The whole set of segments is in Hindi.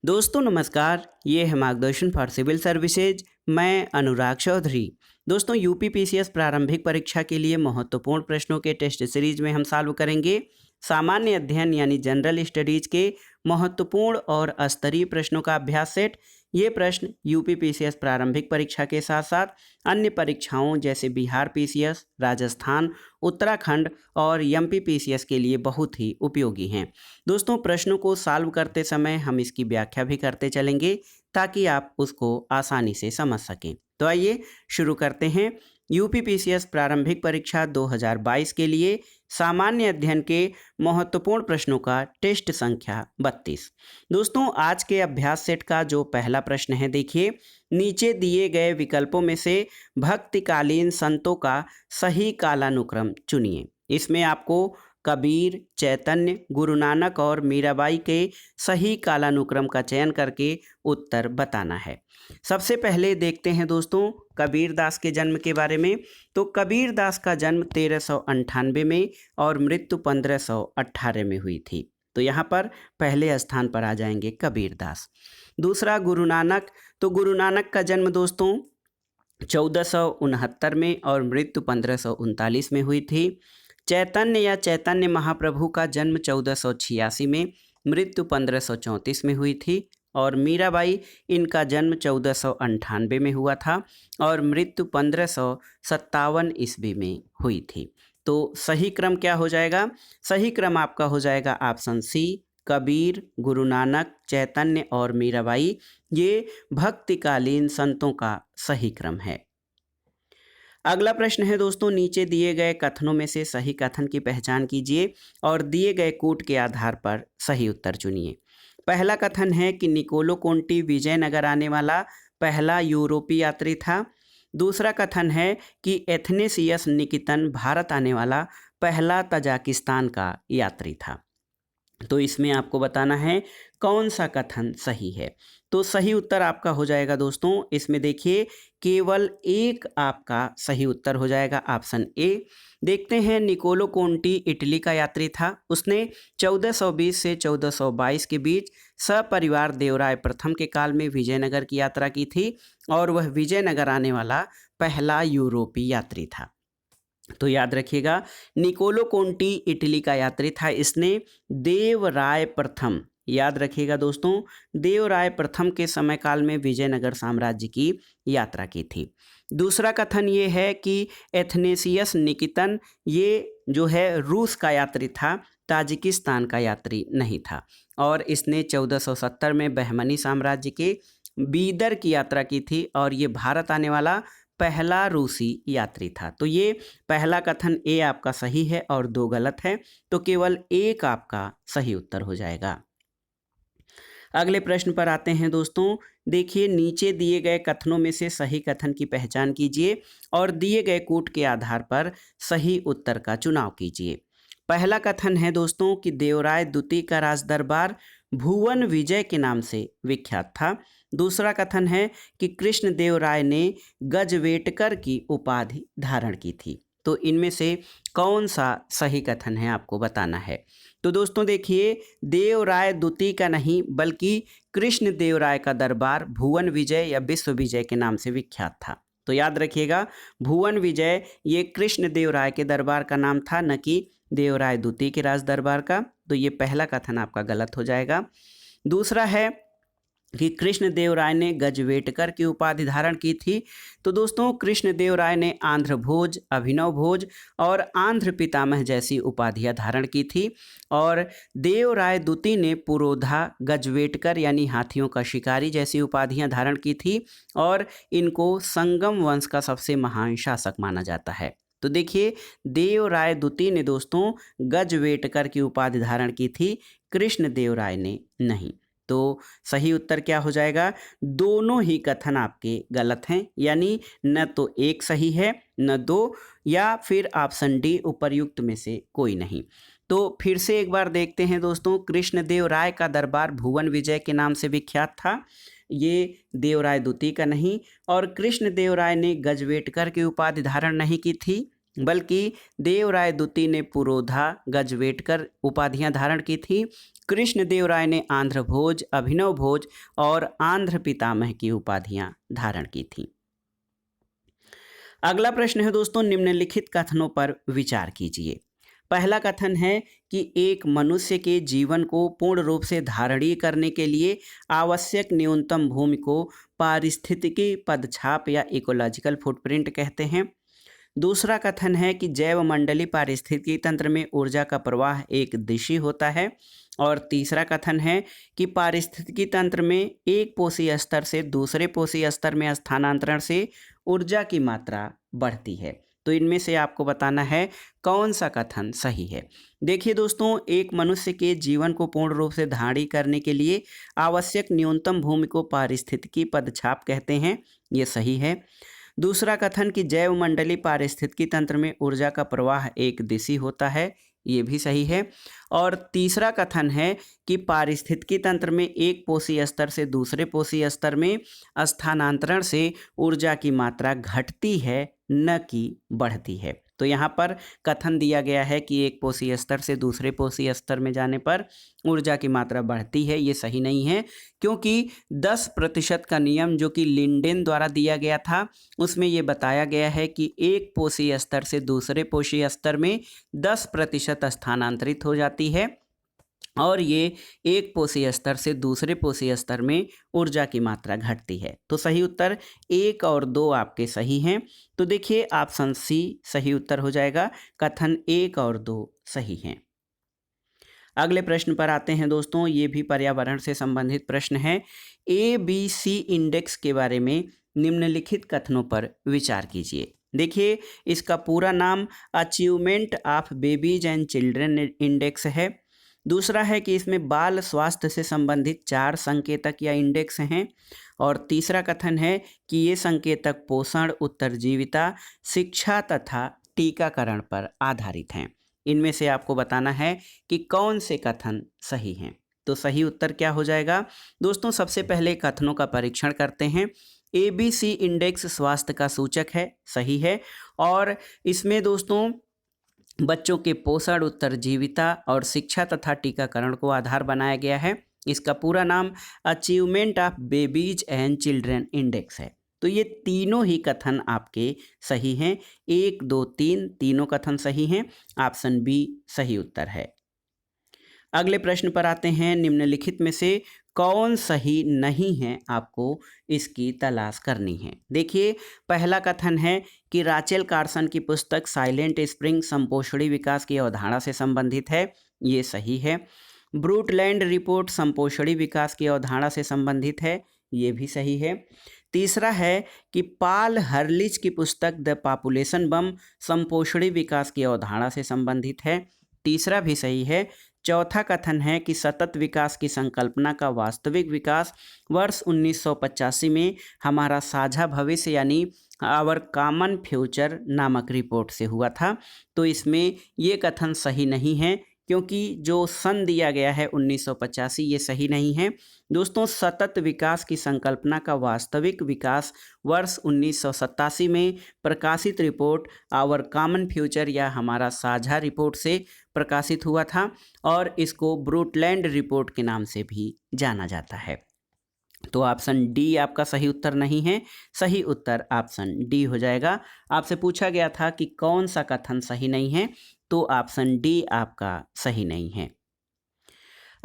दोस्तों नमस्कार, ये है मार्गदर्शन फॉर सिविल सर्विसेज। मैं अनुराग चौधरी। दोस्तों यूपीपीसीएस प्रारंभिक परीक्षा के लिए महत्वपूर्ण प्रश्नों के टेस्ट सीरीज में हम सॉल्व करेंगे सामान्य अध्ययन यानी जनरल स्टडीज के महत्वपूर्ण और स्तरीय प्रश्नों का अभ्यास सेट। ये प्रश्न यूपीपीसीएस प्रारंभिक परीक्षा के साथ साथ अन्य परीक्षाओं जैसे बिहार पीसीएस, राजस्थान, उत्तराखंड और एमपी पीसीएस के लिए बहुत ही उपयोगी हैं। दोस्तों प्रश्नों को सॉल्व करते समय हम इसकी व्याख्या भी करते चलेंगे ताकि आप उसको आसानी से समझ सकें। तो आइए शुरू करते हैं। यूपीपीसीएस प्रारंभिक परीक्षा 2022 के लिए सामान्य अध्ययन के महत्वपूर्ण प्रश्नों का टेस्ट संख्या 32। दोस्तों आज के अभ्यास सेट का जो पहला प्रश्न है, देखिए, नीचे दिए गए विकल्पों में से भक्तिकालीन संतों का सही कालानुक्रम चुनिए। इसमें आपको कबीर, चैतन्य, गुरु नानक और मीराबाई के सही कालानुक्रम का चयन करके उत्तर बताना है। सबसे पहले देखते हैं दोस्तों कबीर दास के जन्म के बारे में। तो कबीर दास का जन्म 1398 में और मृत्यु 1518 में हुई थी। तो यहाँ पर पहले स्थान पर आ जाएंगे कबीर दास। दूसरा गुरु नानक। तो गुरु नानक का जन्म दोस्तों 1469 में और मृत्यु 1539 में हुई थी। चैतन्य या चैतन्य महाप्रभु का जन्म 1486 में, मृत्यु 1534 में हुई थी। और मीराबाई, इनका जन्म 1498 में हुआ था और मृत्यु 1557 ईस्वी में हुई थी। तो सही क्रम क्या हो जाएगा? सही क्रम आपका हो जाएगा ऑप्शन सी, कबीर, गुरु नानक, चैतन्य और मीराबाई। ये भक्तिकालीन संतों का सही क्रम है। अगला प्रश्न है दोस्तों, नीचे दिए गए कथनों में से सही कथन की पहचान कीजिए और दिए गए कूट के आधार पर सही उत्तर चुनिए। पहला कथन है कि निकोलो कोंटी विजयनगर आने वाला पहला यूरोपीय यात्री था। दूसरा कथन है कि एथनेसियस निकितन भारत आने वाला पहला तजाकिस्तान का यात्री था। तो इसमें आपको बताना है कौन सा कथन सही है। तो सही उत्तर आपका हो जाएगा दोस्तों, इसमें देखिए केवल एक आपका सही उत्तर हो जाएगा, ऑप्शन ए। देखते हैं, निकोलो कोंटी इटली का यात्री था। उसने 1420 से 1422 के बीच सपरिवार देवराय प्रथम के काल में विजयनगर की यात्रा की थी और वह विजयनगर आने वाला पहला यूरोपीय यात्री था। तो याद रखिएगा, निकोलो कोंटी इटली का यात्री था। इसने देवराय प्रथम, याद रखिएगा दोस्तों, देवराय प्रथम के समय काल में विजयनगर साम्राज्य की यात्रा की थी। दूसरा कथन ये है कि एथनेसियस निकितन ये जो है रूस का यात्री था, ताजिकिस्तान का यात्री नहीं था। और इसने 1470 में बहमनी साम्राज्य के बीदर की यात्रा की थी और ये भारत आने वाला पहला रूसी यात्री था। तो ये पहला कथन ए आपका सही है और दो गलत है, तो केवल एक आपका सही उत्तर हो जाएगा। अगले प्रश्न पर आते हैं दोस्तों। देखिए, नीचे दिए गए कथनों में से सही कथन की पहचान कीजिए और दिए गए कूट के आधार पर सही उत्तर का चुनाव कीजिए। पहला कथन है दोस्तों कि देवराय द्वितीय का राज दरबार भुवन विजय के नाम से विख्यात था। दूसरा कथन है कि कृष्णदेव राय ने गजवेटकर की उपाधि धारण की थी। तो इनमें से कौन सा सही कथन है आपको बताना है। तो दोस्तों देखिए, देवराय द्वितीय का नहीं बल्कि कृष्णदेव राय का दरबार भुवन विजय या विश्व विजय के नाम से विख्यात था। तो याद रखिएगा, भुवन विजय ये कृष्णदेव राय के दरबार का नाम था, न कि देवराय द्वितीय के राज दरबार का। तो ये पहला कथन आपका गलत हो जाएगा। दूसरा है कि कृष्णदेव राय ने गजवेटकर की उपाधि धारण की थी। तो दोस्तों कृष्णदेव राय ने आंध्र भोज, अभिनव भोज और आंध्र पितामह जैसी उपाधियां धारण की थी। और देवराय द्वितीय ने पुरोधा, गजवेटकर यानी हाथियों का शिकारी जैसी उपाधियां धारण की थी और इनको संगम वंश का सबसे महान शासक माना जाता है। तो देखिए, देवराय द्वितीय ने दोस्तों गजवेटकर की उपाधि धारण की थी, कृष्णदेव राय ने नहीं। तो सही उत्तर क्या हो जाएगा? दोनों ही कथन आपके गलत हैं, यानी न तो एक सही है न दो, या फिर ऑप्शन डी उपर्युक्त में से कोई नहीं। तो फिर से एक बार देखते हैं दोस्तों, कृष्णदेव राय का दरबार भुवन विजय के नाम से विख्यात था, ये देवराय द्वितीय का नहीं। और कृष्णदेव राय ने गजवेटकर की उपाधि धारण नहीं की थी, बल्कि देवराय द्वितीय ने पुरोधा, गजवेटकर उपाधियां धारण की थी। कृष्णदेव राय ने आंध्र भोज, अभिनव भोज और आंध्र पितामह की उपाधियां धारण की थी। अगला प्रश्न है दोस्तों, निम्नलिखित कथनों पर विचार कीजिए। पहला कथन है कि एक मनुष्य के जीवन को पूर्ण रूप से धारणीय करने के लिए आवश्यक न्यूनतम भूमि को पारिस्थितिकी पदछाप या इकोलॉजिकल फुटप्रिंट कहते हैं। दूसरा कथन है कि जैव मंडली पारिस्थितिकी तंत्र में ऊर्जा का प्रवाह एक दिशी होता है। और तीसरा कथन है कि पारिस्थितिकी तंत्र में एक पोषी स्तर से दूसरे पोषी स्तर में स्थानांतरण से ऊर्जा की मात्रा बढ़ती है। तो इनमें से आपको बताना है कौन सा कथन सही है। देखिए दोस्तों, एक मनुष्य के जीवन को पूर्ण रूप से धारणीय करने के लिए आवश्यक न्यूनतम भूमि को पारिस्थितिकी पदछाप कहते हैं, ये सही है। दूसरा कथन कि जैव मंडली पारिस्थितिकी तंत्र में ऊर्जा का प्रवाह एक दिशी होता है, ये भी सही है। और तीसरा कथन है कि पारिस्थितिकी तंत्र में एक पोषी स्तर से दूसरे पोषी स्तर में स्थानांतरण से ऊर्जा की मात्रा घटती है, न कि बढ़ती है। तो यहाँ पर कथन दिया गया है कि एक पोषी स्तर से दूसरे पोषी स्तर में जाने पर ऊर्जा की मात्रा बढ़ती है, ये सही नहीं है, क्योंकि 10% का नियम जो कि लिंडेन द्वारा दिया गया था, उसमें ये बताया गया है कि एक पोषी स्तर से दूसरे पोषी स्तर में 10% स्थानांतरित हो जाती है और ये एक पोषी स्तर से दूसरे पोषी स्तर में ऊर्जा की मात्रा घटती है। तो सही उत्तर 1 और 2 आपके सही हैं। तो देखिए ऑप्शन सी सही उत्तर हो जाएगा, कथन 1 और 2 सही हैं। अगले प्रश्न पर आते हैं दोस्तों, ये भी पर्यावरण से संबंधित प्रश्न है। ABC इंडेक्स के बारे में निम्नलिखित कथनों पर विचार कीजिए। देखिए, इसका पूरा नाम achievement of babies and children index है। दूसरा है कि इसमें बाल स्वास्थ्य से संबंधित 4 संकेतक या इंडेक्स हैं। और तीसरा कथन है कि ये संकेतक पोषण, उत्तरजीविता, शिक्षा तथा टीकाकरण पर आधारित हैं। इनमें से आपको बताना है कि कौन से कथन सही हैं। तो सही उत्तर क्या हो जाएगा दोस्तों? सबसे पहले कथनों का परीक्षण करते हैं। ABC इंडेक्स स्वास्थ्य का सूचक है, सही है। और इसमें दोस्तों बच्चों के पोषण, उत्तरजीविता और शिक्षा तथा टीकाकरण को आधार बनाया गया है। इसका पूरा नाम achievement of babies and children index है। तो ये तीनों ही कथन आपके सही हैं। 1, 2, 3 तीनों कथन सही हैं। ऑप्शन बी सही उत्तर है। अगले प्रश्न पर आते हैं। निम्नलिखित में से कौन सही नहीं है, आपको इसकी तलाश करनी है। देखिए, पहला कथन है कि राचेल कार्सन की पुस्तक साइलेंट स्प्रिंग संपोषणी विकास की अवधारणा से संबंधित है, ये सही है। ब्रूटलैंड रिपोर्ट संपोषणी विकास की अवधारणा से संबंधित है, ये भी सही है। तीसरा है कि पाल हर्लिच की पुस्तक द पॉपुलेशन बम संपोषणी विकास की अवधारणा से संबंधित है, तीसरा भी सही है। चौथा कथन है कि सतत विकास की संकल्पना का वास्तविक विकास वर्ष 1985 में हमारा साझा भविष्य यानी आवर कॉमन फ्यूचर नामक रिपोर्ट से हुआ था। तो इसमें ये कथन सही नहीं है, क्योंकि जो सन दिया गया है 1985 ये सही नहीं है दोस्तों। सतत विकास की संकल्पना का वास्तविक विकास वर्ष 1987 में प्रकाशित रिपोर्ट आवर कॉमन फ्यूचर या हमारा साझा रिपोर्ट से प्रकाशित हुआ था और इसको ब्रूटलैंड रिपोर्ट के नाम से भी जाना जाता है। तो ऑप्शन डी आपका सही उत्तर नहीं है, सही उत्तर ऑप्शन डी हो जाएगा। आपसे पूछा गया था कि कौन सा कथन सही नहीं है, तो ऑप्शन डी आपका सही नहीं है।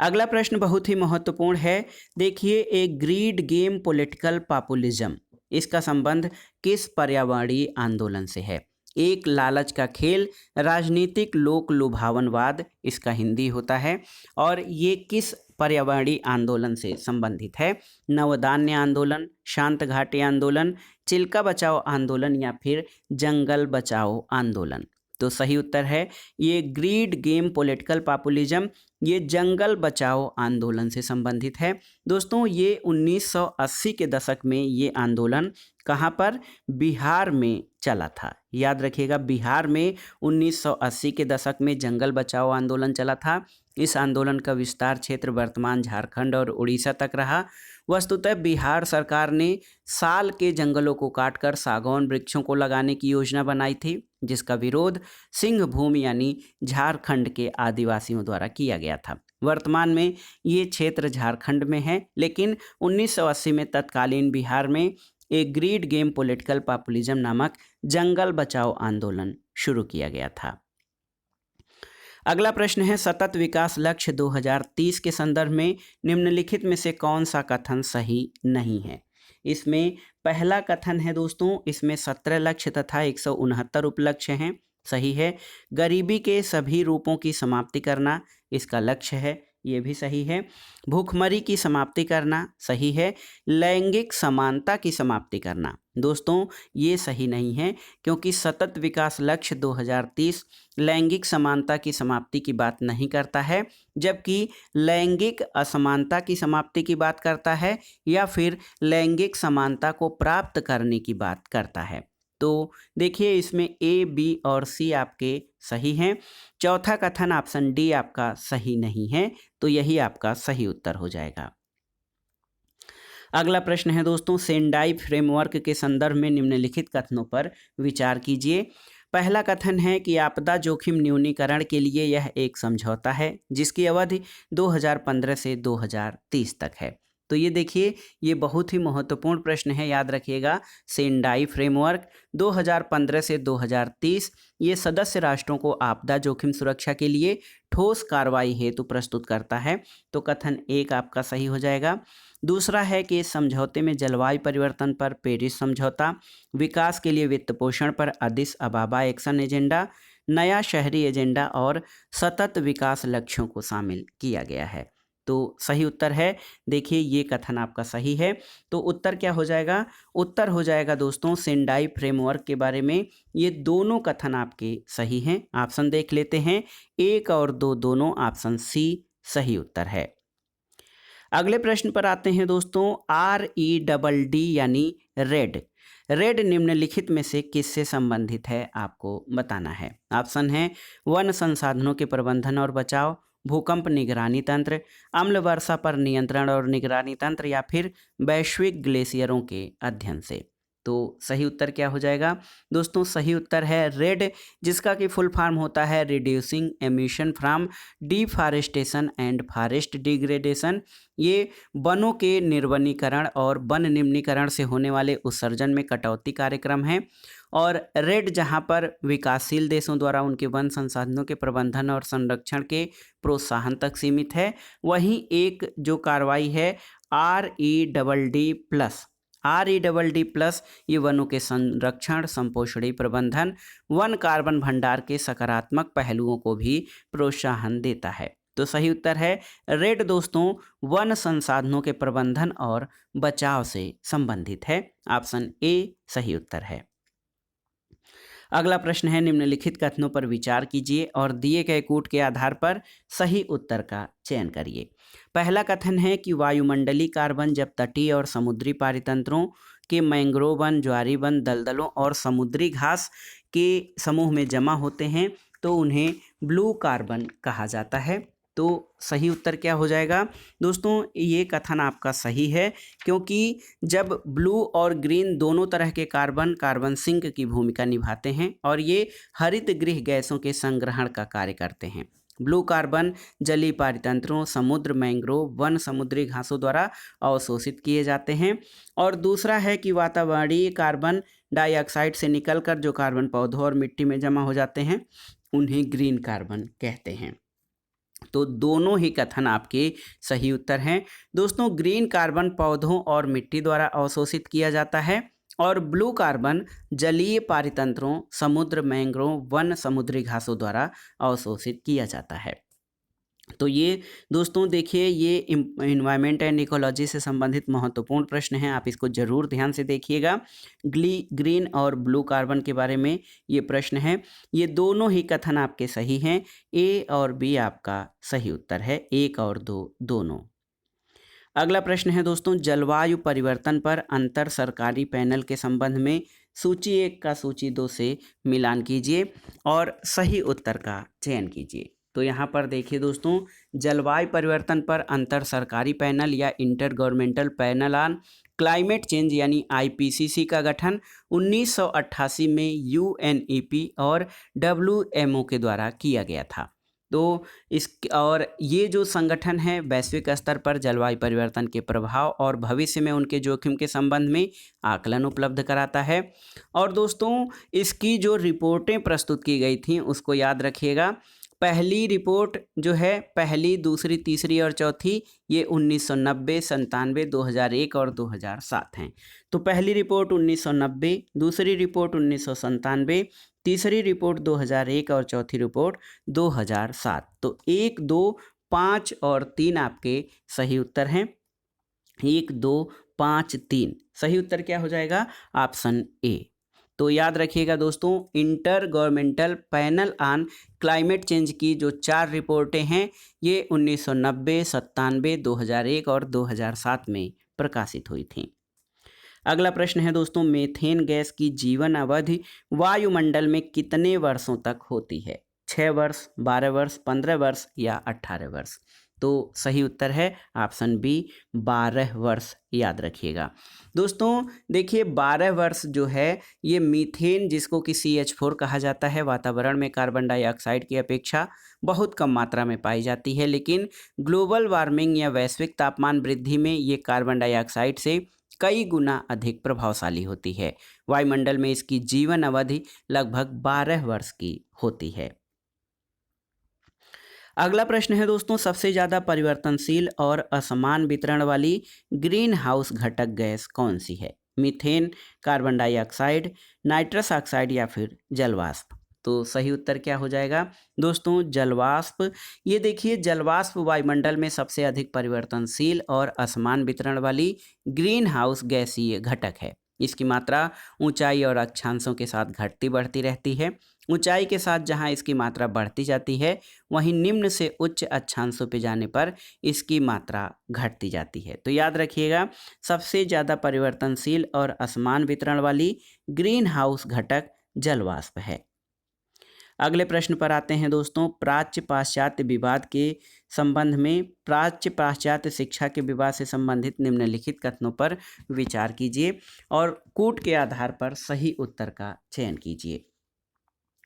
अगला प्रश्न बहुत ही महत्वपूर्ण है। देखिए, ए ग्रीड गेम पॉलिटिकल पॉपुलिज्म, इसका संबंध किस पर्यावरणीय आंदोलन से है? एक लालच का खेल, राजनीतिक लोक लुभावनवाद, इसका हिंदी होता है। और ये किस पर्यावरणीय आंदोलन से संबंधित है? नवधान्य आंदोलन, शांत घाटी आंदोलन, चिल्का बचाओ आंदोलन या फिर जंगल बचाओ आंदोलन। तो सही उत्तर है ये ग्रीड गेम पॉलिटिकल पॉपुलिज्म ये जंगल बचाओ आंदोलन से संबंधित है। दोस्तों ये 1980 के दशक में ये आंदोलन कहाँ पर, बिहार में चला था। याद रखिएगा, बिहार में 1980 के दशक में जंगल बचाओ आंदोलन चला था। इस आंदोलन का विस्तार क्षेत्र वर्तमान झारखंड और उड़ीसा तक रहा। वस्तुतः बिहार सरकार ने साल के जंगलों को काटकर सागौन वृक्षों को लगाने की योजना बनाई थी, जिसका विरोध सिंहभूम यानी झारखंड के आदिवासियों द्वारा किया गया था। वर्तमान में ये क्षेत्र झारखंड में है, लेकिन 1980 में तत्कालीन बिहार में एक ग्रीड गेम पॉलिटिकल पॉपुलिज्म नामक जंगल बचाओ आंदोलन शुरू किया गया था। अगला प्रश्न है, सतत विकास लक्ष्य 2030 के संदर्भ में निम्नलिखित में से कौन सा कथन सही नहीं है। इसमें पहला कथन है दोस्तों, इसमें 17 लक्ष्य तथा 169 उपलक्ष्य हैं, सही है। गरीबी के सभी रूपों की समाप्ति करना इसका लक्ष्य है, ये भी सही है। भूखमरी की समाप्ति करना सही है। लैंगिक समानता की समाप्ति करना दोस्तों ये सही नहीं है, क्योंकि सतत विकास लक्ष्य 2030 लैंगिक समानता की समाप्ति की बात नहीं करता है, जबकि लैंगिक असमानता की समाप्ति की बात करता है या फिर लैंगिक समानता को प्राप्त करने की बात करता है। तो देखिए इसमें ए, बी और सी आपके सही हैं। चौथा कथन ऑप्शन डी आपका सही नहीं है, तो यही आपका सही उत्तर हो जाएगा। अगला प्रश्न है दोस्तों, सेंडाई फ्रेमवर्क के संदर्भ में निम्नलिखित कथनों पर विचार कीजिए। पहला कथन है कि आपदा जोखिम न्यूनीकरण के लिए यह एक समझौता है जिसकी अवधि 2015 से 2030 तक है। तो ये देखिए, ये बहुत ही महत्वपूर्ण प्रश्न है, याद रखिएगा। सेंडाई फ्रेमवर्क 2015 से 2030 ये सदस्य राष्ट्रों को आपदा जोखिम सुरक्षा के लिए ठोस कार्रवाई हेतु प्रस्तुत करता है, तो कथन एक आपका सही हो जाएगा। दूसरा है कि इस समझौते में जलवायु परिवर्तन पर पेरिस समझौता, विकास के लिए वित्त पोषण पर अदिस अबाबा एक्शन एजेंडा, नया शहरी एजेंडा और सतत विकास लक्ष्यों को शामिल किया गया है। तो सही उत्तर है, देखिए ये कथन आपका सही है। तो उत्तर क्या हो जाएगा, उत्तर हो जाएगा दोस्तों सेंडाई फ्रेमवर्क के बारे में ये दोनों कथन आपके सही हैं। ऑप्शन देख लेते हैं, 1 और 2 दोनों, ऑप्शन सी सही उत्तर है। अगले प्रश्न पर आते हैं दोस्तों, REDD यानी रेड। रेड निम्नलिखित में से किससे संबंधित है आपको बताना है। ऑप्शन है वन संसाधनों के प्रबंधन और बचाव, भूकंप निगरानी तंत्र, अम्ल वर्षा पर नियंत्रण और निगरानी तंत्र, या फिर वैश्विक ग्लेशियरों के अध्ययन से। तो सही उत्तर क्या हो जाएगा दोस्तों, सही उत्तर है रेड, जिसका कि फुल फॉर्म होता है reducing emission from deforestation and forest degradation. ये वनों के निर्वनीकरण और वन निम्नीकरण से होने वाले उत्सर्जन में कटौती कार्यक्रम है। और रेड जहां पर विकासशील देशों द्वारा उनके वन संसाधनों के प्रबंधन और संरक्षण के प्रोत्साहन तक सीमित है, वहीं एक जो कार्रवाई है REDD+ ये वनों के संरक्षण, संपोषणी प्रबंधन, वन कार्बन भंडार के सकारात्मक पहलुओं को भी प्रोत्साहन देता है। तो सही उत्तर है रेड दोस्तों, वन संसाधनों के प्रबंधन और बचाव से संबंधित है। ऑप्शन ए सही उत्तर है। अगला प्रश्न है, निम्नलिखित कथनों पर विचार कीजिए और दिए गए कूट के आधार पर सही उत्तर का चयन करिए। पहला कथन है कि वायुमंडलीय कार्बन जब तटीय और समुद्री पारितंत्रों के मैंग्रोव वन, ज्वारी वन, दलदलों और समुद्री घास के समूह में जमा होते हैं तो उन्हें ब्लू कार्बन कहा जाता है। तो सही उत्तर क्या हो जाएगा दोस्तों, ये कथन आपका सही है, क्योंकि जब ब्लू और ग्रीन दोनों तरह के कार्बन सिंक की भूमिका निभाते हैं और ये हरित गृह गैसों के संग्रहण का कार्य करते हैं। ब्लू कार्बन जलीय पारितंत्रों, समुद्र, मैंग्रोव, वन, समुद्री घासों द्वारा अवशोषित किए जाते हैं। और दूसरा है कि वातावरणीय कार्बन डाइऑक्साइड से निकलकर जो कार्बन पौधों और मिट्टी में जमा हो जाते हैं उन्हें ग्रीन कार्बन कहते हैं। तो दोनों ही कथन आपके सही उत्तर हैं दोस्तों। ग्रीन कार्बन पौधों और मिट्टी द्वारा अवशोषित किया जाता है और ब्लू कार्बन जलीय पारितंत्रों, समुद्र, मैंग्रोव, वन, समुद्री घासों द्वारा अवशोषित किया जाता है। तो ये दोस्तों देखिए, ये इन्वायरमेंट एंड इकोलॉजी से संबंधित महत्वपूर्ण प्रश्न हैं, आप इसको ज़रूर ध्यान से देखिएगा। ग्रीन और ब्लू कार्बन के बारे में ये प्रश्न है। ये दोनों ही कथन आपके सही हैं। ए और बी आपका सही उत्तर है, 1 और 2 दोनों। अगला प्रश्न है दोस्तों, जलवायु परिवर्तन पर अंतर सरकारी पैनल के संबंध में सूची 1 का सूची 2 से मिलान कीजिए और सही उत्तर का चयन कीजिए। तो यहाँ पर देखिए दोस्तों, जलवायु परिवर्तन पर अंतर सरकारी पैनल या inter governmental panel on climate change यानी आईपीसीसी का गठन 1988 में यूएनईपी और डब्ल्यूएमओ के द्वारा किया गया था। तो इस और ये जो संगठन है वैश्विक स्तर पर जलवायु परिवर्तन के प्रभाव और भविष्य में उनके जोखिम के संबंध में आकलन उपलब्ध कराता है। और दोस्तों, इसकी जो रिपोर्टें प्रस्तुत की गई थी उसको याद रखिएगा। पहली रिपोर्ट जो है, पहली, दूसरी, तीसरी और चौथी, ये 1990, 97, 2001 और 2007 हैं। तो पहली रिपोर्ट 1990, दूसरी रिपोर्ट 1997, तीसरी रिपोर्ट 2001 और चौथी रिपोर्ट 2007। तो 1, 2, 5 और 3 आपके सही उत्तर हैं। 1, 2, 5, 3 सही उत्तर क्या हो जाएगा? Option A. तो याद रखिएगा दोस्तों, inter governmental panel on climate change की जो 4 रिपोर्टें हैं ये 1990, 97, 2001 और 2007 में प्रकाशित हुई थीं। अगला प्रश्न है दोस्तों, मीथेन गैस की जीवन अवधि वायुमंडल में कितने वर्षों तक होती है? 6 वर्ष, 12 वर्ष, 15 वर्ष या 18 वर्ष? तो सही उत्तर है ऑप्शन बी, 12 वर्ष। याद रखिएगा दोस्तों। देखिए, 12 वर्ष जो है ये मीथेन, जिसको कि CH4 कहा जाता है, वातावरण में कार्बन डाइऑक्साइड की अपेक्षा बहुत कम मात्रा में पाई जाती है, लेकिन ग्लोबल वार्मिंग या वैश्विक तापमान वृद्धि में ये कार्बन डाइऑक्साइड से कई गुना अधिक प्रभावशाली होती है। वायुमंडल में इसकी जीवन अवधि लगभग 12 वर्ष की होती है। अगला प्रश्न है दोस्तों, सबसे ज़्यादा परिवर्तनशील और असमान वितरण वाली ग्रीन हाउस घटक गैस कौन सी है? Methane, carbon dioxide, nitrous oxide या फिर जलवाष्प? तो सही उत्तर क्या हो जाएगा दोस्तों? जलवाष्प। ये देखिए, जलवाष्प वायुमंडल में सबसे अधिक परिवर्तनशील और असमान वितरण वाली ग्रीन हाउस गैसीय घटक है। इसकी मात्रा ऊंचाई और अक्षांशों के साथ घटती बढ़ती रहती है। ऊंचाई के साथ जहां इसकी मात्रा बढ़ती जाती है, वहीं निम्न से उच्च अक्षांशों पे जाने पर इसकी मात्रा घटती जाती है। तो याद रखिएगा, सबसे ज़्यादा परिवर्तनशील और असमान वितरण वाली ग्रीन हाउस घटक जलवाष्प है। अगले प्रश्न पर आते हैं दोस्तों, प्राच्य पाश्चात्य विवाद के संबंध में प्राच्य पाश्चात्य शिक्षा के विवाद से संबंधित निम्नलिखित कथनों पर विचार कीजिए और कूट के आधार पर सही उत्तर का चयन कीजिए।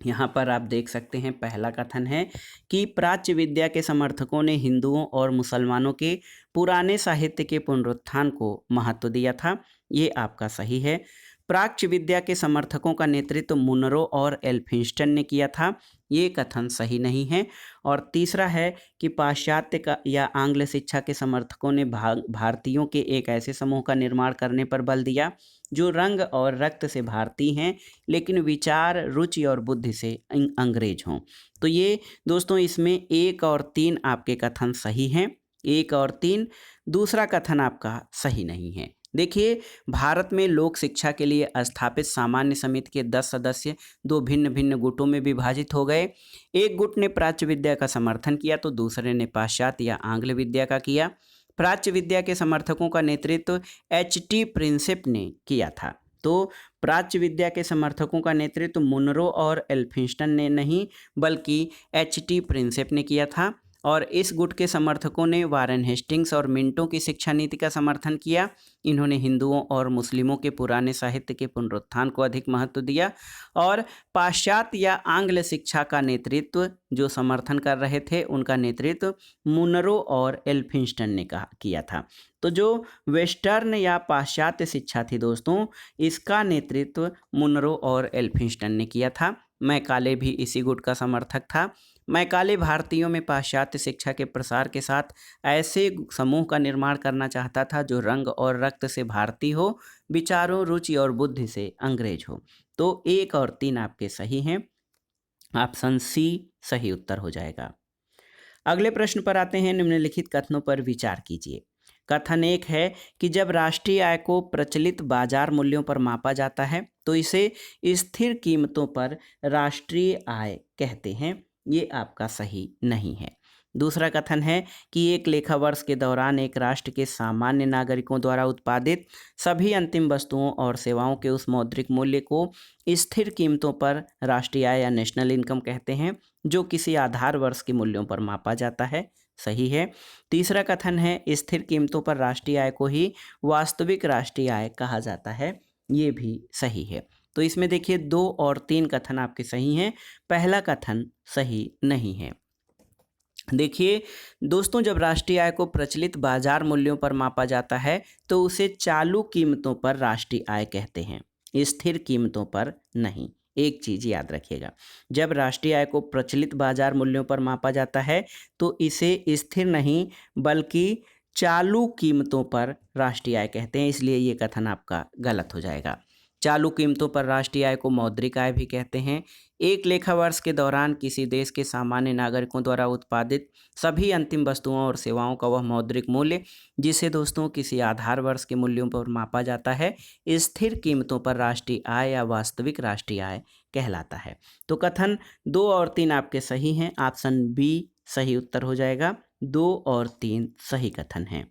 यहाँ पर आप देख सकते हैं, पहला कथन है कि प्राच्य विद्या के समर्थकों ने हिंदुओं और मुसलमानों के पुराने साहित्य के पुनरुत्थान को महत्व दिया था। ये आपका सही है। प्राच्य विद्या के समर्थकों का नेतृत्व मुनरो और एल्फिंस्टन ने किया था। ये कथन सही नहीं है। और तीसरा है कि पाश्चात्य का या आंग्ल शिक्षा के समर्थकों ने भारतीयों के एक ऐसे समूह का निर्माण करने पर बल दिया जो रंग और रक्त से भारतीय हैं, लेकिन विचार, रुचि और बुद्धि से अंग्रेज हों। तो ये दोस्तों, इसमें 1 और 3 आपके कथन सही हैं। 1 और 3। दूसरा कथन आपका सही नहीं है। देखिए, भारत में लोक शिक्षा के लिए स्थापित सामान्य समिति के 10 सदस्य 2 भिन्न भिन्न गुटों में विभाजित हो गए। एक गुट ने प्राच्य विद्या का समर्थन किया तो दूसरे ने पाश्चात्य या आंग्ल विद्या का किया। प्राच्य विद्या के समर्थकों का नेतृत्व H.T. प्रिंसेप ने किया था। तो प्राच्य विद्या के समर्थकों का नेतृत्व मुनरो और एल्फिंस्टन ने नहीं, बल्कि H.T. प्रिंसेप ने किया था। और इस गुट के समर्थकों ने वारेन हेस्टिंग्स और मिंटो की शिक्षा नीति का समर्थन किया। इन्होंने हिंदुओं और मुस्लिमों के पुराने साहित्य के पुनरुत्थान को अधिक महत्व दिया। और पाश्चात्य या आंग्ल शिक्षा का नेतृत्व जो समर्थन कर रहे थे, उनका नेतृत्व मुनरो और एल्फिंस्टन ने किया था। तो जो वेस्टर्न या पाश्चात्य शिक्षा थी दोस्तों, इसका नेतृत्व मुनरो और एल्फिंस्टन ने किया था। मैकाले भी इसी गुट का समर्थक था। मैकाले भारतीयों में पाश्चात्य शिक्षा के प्रसार के साथ ऐसे समूह का निर्माण करना चाहता था जो रंग और रक्त से भारतीय हो, विचारों, रुचि और बुद्धि से अंग्रेज हो। तो 1 और 3 आपके सही हैं। ऑप्शन सी सही उत्तर हो जाएगा। अगले प्रश्न पर आते हैं, निम्नलिखित कथनों पर विचार कीजिए। कथन एक है कि जब राष्ट्रीय आय को प्रचलित बाजार मूल्यों पर मापा जाता है तो इसे स्थिर कीमतों पर राष्ट्रीय आय कहते हैं। ये आपका सही नहीं है। दूसरा कथन है कि एक लेखा वर्ष के दौरान एक राष्ट्र के सामान्य नागरिकों द्वारा उत्पादित सभी अंतिम वस्तुओं और सेवाओं के उस मौद्रिक मूल्य को स्थिर कीमतों पर राष्ट्रीय आय या नेशनल इनकम कहते हैं, जो किसी आधार वर्ष के मूल्यों पर मापा जाता है। सही है। तीसरा कथन है स्थिर कीमतों पर राष्ट्रीय आय को ही वास्तविक राष्ट्रीय आय कहा जाता है। ये भी सही है। तो इसमें देखिए 2 और 3 कथन आपके सही हैं, पहला कथन सही नहीं है। देखिए दोस्तों, जब राष्ट्रीय आय को प्रचलित बाजार मूल्यों पर मापा जाता है तो उसे चालू कीमतों पर राष्ट्रीय आय कहते हैं, स्थिर कीमतों पर नहीं। एक चीज याद रखिएगा, जब राष्ट्रीय आय को प्रचलित बाजार मूल्यों पर मापा जाता है तो इसे स्थिर नहीं बल्कि चालू कीमतों पर राष्ट्रीय आय कहते हैं, इसलिए ये कथन आपका गलत हो जाएगा। चालू कीमतों पर राष्ट्रीय आय को मौद्रिक आय भी कहते हैं। एक लेखा वर्ष के दौरान किसी देश के सामान्य नागरिकों द्वारा उत्पादित सभी अंतिम वस्तुओं और सेवाओं का वह मौद्रिक मूल्य जिसे दोस्तों किसी आधार वर्ष के मूल्यों पर मापा जाता है, स्थिर कीमतों पर राष्ट्रीय आय या वास्तविक राष्ट्रीय आय कहलाता है। तो कथन 2 और 3 आपके सही हैं। ऑप्शन बी सही उत्तर हो जाएगा। 2 और 3 सही कथन हैं।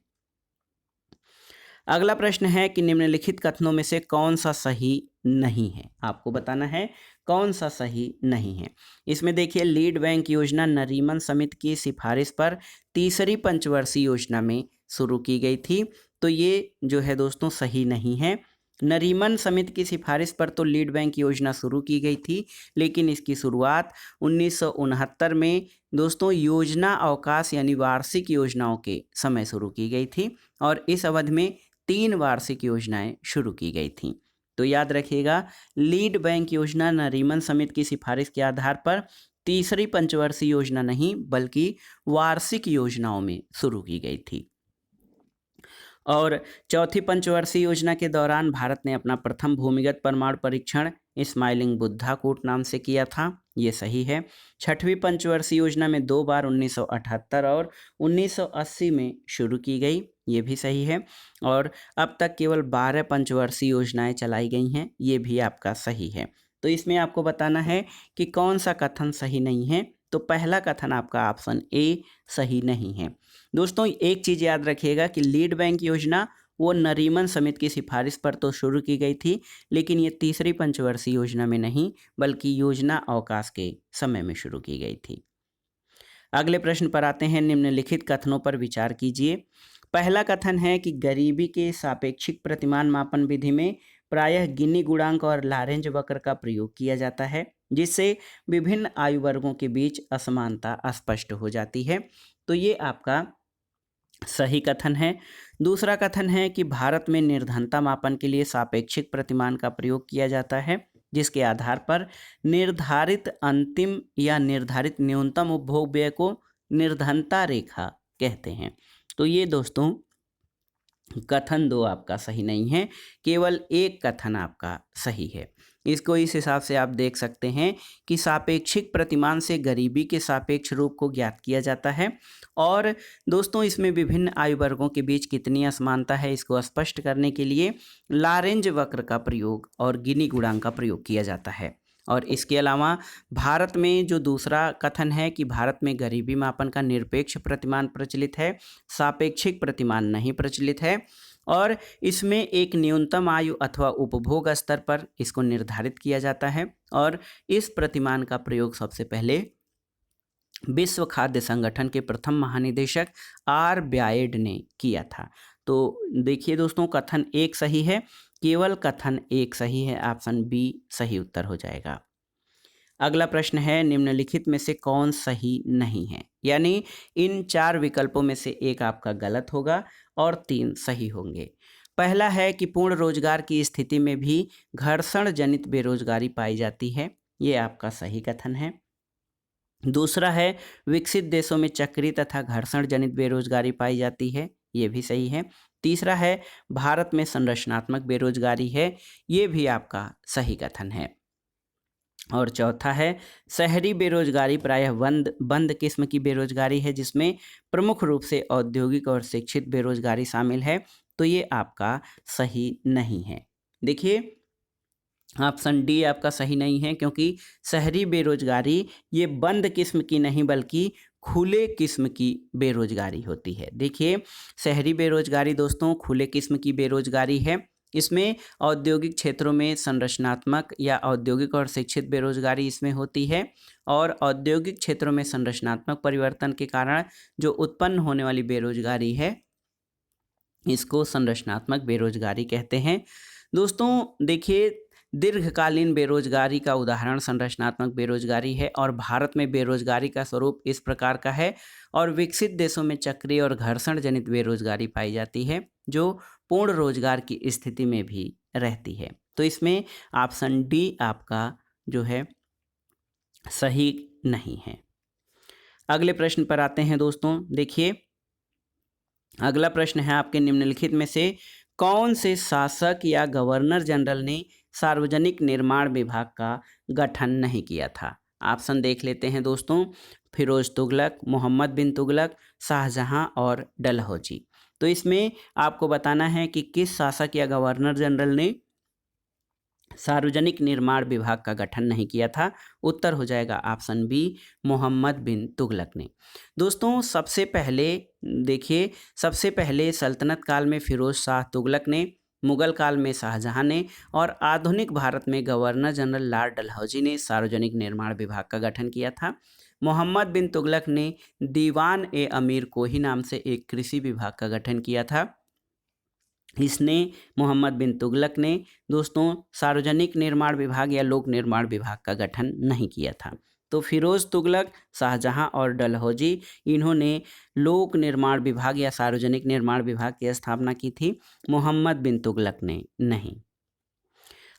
अगला प्रश्न है कि निम्नलिखित कथनों में से कौन सा सही नहीं है। आपको बताना है कौन सा सही नहीं है। इसमें देखिए लीड बैंक योजना नरीमन समिति की सिफारिश पर तीसरी पंचवर्षीय योजना में शुरू की गई थी। तो ये जो है दोस्तों सही नहीं है। नरीमन समिति की सिफारिश पर तो लीड बैंक योजना शुरू की गई थी, लेकिन इसकी शुरुआत 1969 में दोस्तों योजना अवकाश यानी वार्षिक योजनाओं के समय शुरू की गई थी और इस अवधि में 3 वार्षिक योजनाएं शुरू की गई थीं। तो याद रखिएगा, लीड बैंक योजना नरीमन समिति की सिफारिश के आधार पर तीसरी पंचवर्षीय योजना नहीं बल्कि वार्षिक योजनाओं में शुरू की गई थी। और चौथी पंचवर्षीय योजना के दौरान भारत ने अपना प्रथम भूमिगत परमाणु परीक्षण स्माइलिंग बुद्धा कूट नाम से किया था। ये सही है। छठवीं पंचवर्षीय योजना में 2 बार 1978 और 1980 में शुरू की गई। ये भी सही है। और अब तक केवल 12 पंचवर्षीय योजनाएं चलाई गई हैं। ये भी आपका सही है। तो इसमें आपको बताना है कि कौन सा कथन सही नहीं है। तो पहला कथन आपका ऑप्शन ए सही नहीं है। दोस्तों एक चीज़ याद रखिएगा कि लीड बैंक योजना वो नरीमन समिति की सिफारिश पर तो शुरू की गई थी, लेकिन ये तीसरी पंचवर्षीय योजना में नहीं बल्कि योजना अवकाश के समय में शुरू की गई थी। अगले प्रश्न पर आते हैं, निम्नलिखित कथनों पर विचार कीजिए। पहला कथन है कि गरीबी के सापेक्षिक प्रतिमान मापन विधि में प्रायः गिनी गुणांक और लारेंज वक्र का प्रयोग किया जाता है, जिससे विभिन्न आयु वर्गों के बीच असमानता स्पष्ट हो जाती है। तो ये आपका सही कथन है। दूसरा कथन है कि भारत में निर्धनता मापन के लिए सापेक्षिक प्रतिमान का प्रयोग किया जाता है, जिसके आधार पर निर्धारित अंतिम या निर्धारित न्यूनतम उपभोग व्यय को निर्धनता रेखा कहते हैं। तो ये दोस्तों कथन 2 आपका सही नहीं है, केवल एक कथन आपका सही है। इसको इस हिसाब से आप देख सकते हैं कि सापेक्षिक प्रतिमान से गरीबी के सापेक्ष रूप को ज्ञात किया जाता है और दोस्तों इसमें विभिन्न आयु वर्गों के बीच कितनी असमानता है इसको स्पष्ट करने के लिए लारेंज वक्र का प्रयोग और गिनी गुणांक का प्रयोग किया जाता है। और इसके अलावा भारत में जो दूसरा कथन है कि भारत में गरीबी मापन का निरपेक्ष प्रतिमान प्रचलित है, सापेक्षिक प्रतिमान नहीं प्रचलित है और इसमें एक न्यूनतम आयु अथवा उपभोग स्तर पर इसको निर्धारित किया जाता है और इस प्रतिमान का प्रयोग सबसे पहले विश्व खाद्य संगठन के प्रथम महानिदेशक आर ब्यायड ने किया था। तो देखिए दोस्तों कथन 1 सही है, केवल कथन 1 सही है। ऑप्शन बी सही उत्तर हो जाएगा। अगला प्रश्न है, निम्नलिखित में से कौन सही नहीं है, यानी इन 4 विकल्पों में से एक आपका गलत होगा और 3 सही होंगे। पहला है कि पूर्ण रोजगार की स्थिति में भी घर्षण जनित बेरोजगारी पाई जाती है। ये आपका सही कथन है। दूसरा है विकसित देशों में चक्री तथा घर्षण जनित बेरोजगारी पाई जाती है। ये भी सही है। तीसरा है भारत में संरचनात्मक बेरोजगारी है। ये भी आपका सही कथन है। और चौथा है शहरी बेरोजगारी, प्रायः बंद बंद किस्म की बेरोजगारी है जिसमें प्रमुख रूप से औद्योगिक और शिक्षित बेरोजगारी शामिल है। तो ये आपका सही नहीं है। देखिए ऑप्शन डी आपका सही नहीं है, क्योंकि शहरी बेरोजगारी ये बंद किस्म की नहीं बल्कि खुले किस्म की बेरोजगारी होती है। देखिए शहरी बेरोजगारी दोस्तों खुले किस्म की बेरोजगारी है। इसमें औद्योगिक क्षेत्रों में संरचनात्मक या औद्योगिक और शिक्षित बेरोजगारी इसमें होती है, और औद्योगिक क्षेत्रों में संरचनात्मक परिवर्तन के कारण जो उत्पन्न होने वाली बेरोजगारी है इसको संरचनात्मक बेरोजगारी कहते हैं। दोस्तों देखिए दीर्घकालीन बेरोजगारी का उदाहरण संरचनात्मक बेरोजगारी है, और भारत में बेरोजगारी का स्वरूप इस प्रकार का है, और विकसित देशों में चक्रीय और घर्षण जनित बेरोजगारी पाई जाती है जो पूर्ण रोजगार की स्थिति में भी रहती है। तो इसमें ऑप्शन डी आपका जो है सही नहीं है। अगले प्रश्न पर आते हैं दोस्तों। देखिए अगला प्रश्न है आपके निम्नलिखित में से कौन से शासक या गवर्नर जनरल ने सार्वजनिक निर्माण विभाग का गठन नहीं किया था? ऑप्शन देख लेते हैं दोस्तों। फिरोज तुगलक, मोहम्मद बिन तुगलक, शाहजहां और डलहौजी। तो इसमें आपको बताना है कि किस शासक या गवर्नर जनरल ने सार्वजनिक निर्माण विभाग का गठन नहीं किया था। उत्तर हो जाएगा ऑप्शन बी, मोहम्मद बिन तुगलक ने। दोस्तों सबसे पहले देखिए सबसे पहले सल्तनत काल में फिरोज शाह तुगलक ने, मुगल काल में शाहजहां ने, और आधुनिक भारत में गवर्नर जनरल लॉर्ड डलहौजी ने सार्वजनिक निर्माण विभाग का गठन किया था। मोहम्मद बिन तुगलक ने दीवान ए अमीर कोही नाम से एक कृषि विभाग का गठन किया था। इसने मोहम्मद बिन तुगलक ने दोस्तों सार्वजनिक निर्माण विभाग या लोक निर्माण विभाग का गठन नहीं किया था। तो फिरोज तुगलक, शाहजहां और डलहौजी इन्होंने लोक निर्माण विभाग या सार्वजनिक निर्माण विभाग की स्थापना की थी, मोहम्मद बिन तुगलक ने नहीं।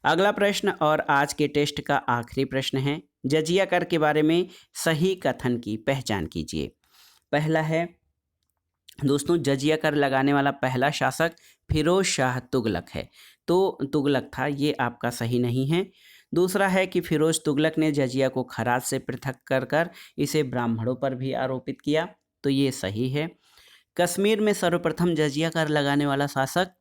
अगला प्रश्न और आज के टेस्ट का आखिरी प्रश्न है, जजिया कर के बारे में सही कथन की पहचान कीजिए। पहला है दोस्तों जजिया कर लगाने वाला पहला शासक फिरोज शाह तुगलक है, तो तुगलक था, ये आपका सही नहीं है। दूसरा है कि फिरोज तुगलक ने जजिया को खराज से पृथक कर कर इसे ब्राह्मणों पर भी आरोपित किया, तो ये सही है। कश्मीर में सर्वप्रथम जजिया कर लगाने वाला शासक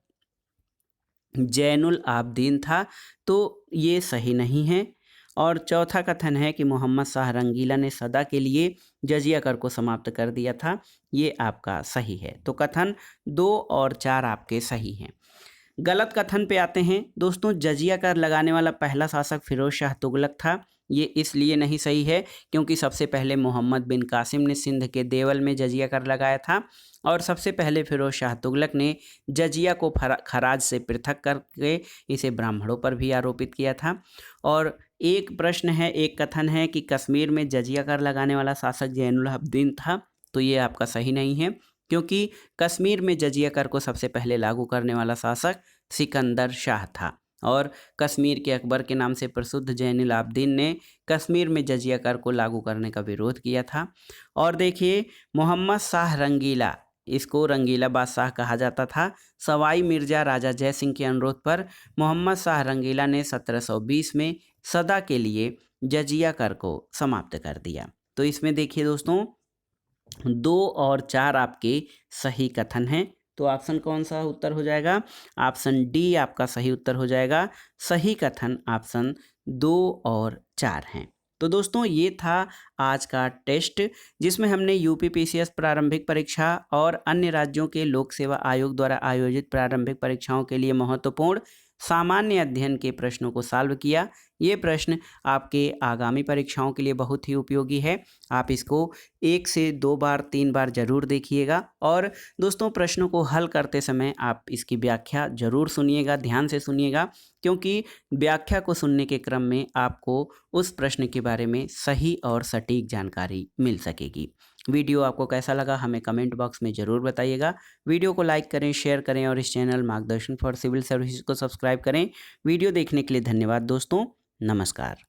जैनुल आबदीन था, तो ये सही नहीं है। और चौथा कथन है कि मोहम्मद शाह रंगीला ने सदा के लिए जजिया कर को समाप्त कर दिया था, ये आपका सही है। तो कथन 2 और 4 आपके सही हैं। गलत कथन पे आते हैं दोस्तों। जजिया कर लगाने वाला पहला शासक फिरोज शाह तुगलक था, ये इसलिए नहीं सही है क्योंकि सबसे पहले मोहम्मद बिन कासिम ने सिंध के देवल में जजिया कर लगाया था, और सबसे पहले फिरोज शाह तुगलक ने जजिया को खराज से पृथक करके इसे ब्राह्मणों पर भी आरोपित किया था। और एक प्रश्न है, एक कथन है कि कश्मीर में जजिया कर लगाने वाला शासक जैनुल आबदीन था, तो ये आपका सही नहीं है क्योंकि कश्मीर में जजिया कर को सबसे पहले लागू करने वाला शासक सिकंदर शाह था, और कश्मीर के अकबर के नाम से प्रसिद्ध जैनुल आबदीन ने कश्मीर में जजिया कर को लागू करने का विरोध किया था। और देखिए मोहम्मद शाह रंगीला, इसको रंगीला बादशाह कहा जाता था। सवाई मिर्जा राजा जय सिंह के अनुरोध पर मोहम्मद शाह रंगीला ने 1720 में सदा के लिए जजिया कर को समाप्त कर दिया। तो इसमें देखिए दोस्तों 2 और 4 आपके सही कथन हैं। तो ऑप्शन कौन सा उत्तर हो जाएगा? ऑप्शन डी आपका सही उत्तर हो जाएगा। सही कथन ऑप्शन 2 और 4 हैं। तो दोस्तों ये था आज का टेस्ट जिसमें हमने यूपीपीसीएस प्रारंभिक परीक्षा और अन्य राज्यों के लोक सेवा आयोग द्वारा आयोजित प्रारंभिक परीक्षाओं के लिए महत्वपूर्ण सामान्य अध्ययन के प्रश्नों को सॉल्व किया। ये प्रश्न आपके आगामी परीक्षाओं के लिए बहुत ही उपयोगी है। आप इसको 1 से 2 बार 3 बार जरूर देखिएगा, और दोस्तों प्रश्नों को हल करते समय आप इसकी व्याख्या जरूर सुनिएगा, ध्यान से सुनिएगा, क्योंकि व्याख्या को सुनने के क्रम में आपको उस प्रश्न के बारे में सही और सटीक जानकारी मिल सकेगी। वीडियो आपको कैसा लगा हमें कमेंट बॉक्स में ज़रूर बताइएगा। वीडियो को लाइक करें, शेयर करें और इस चैनल मार्गदर्शन फॉर सिविल सर्विसेज को सब्सक्राइब करें। वीडियो देखने के लिए धन्यवाद दोस्तों। नमस्कार।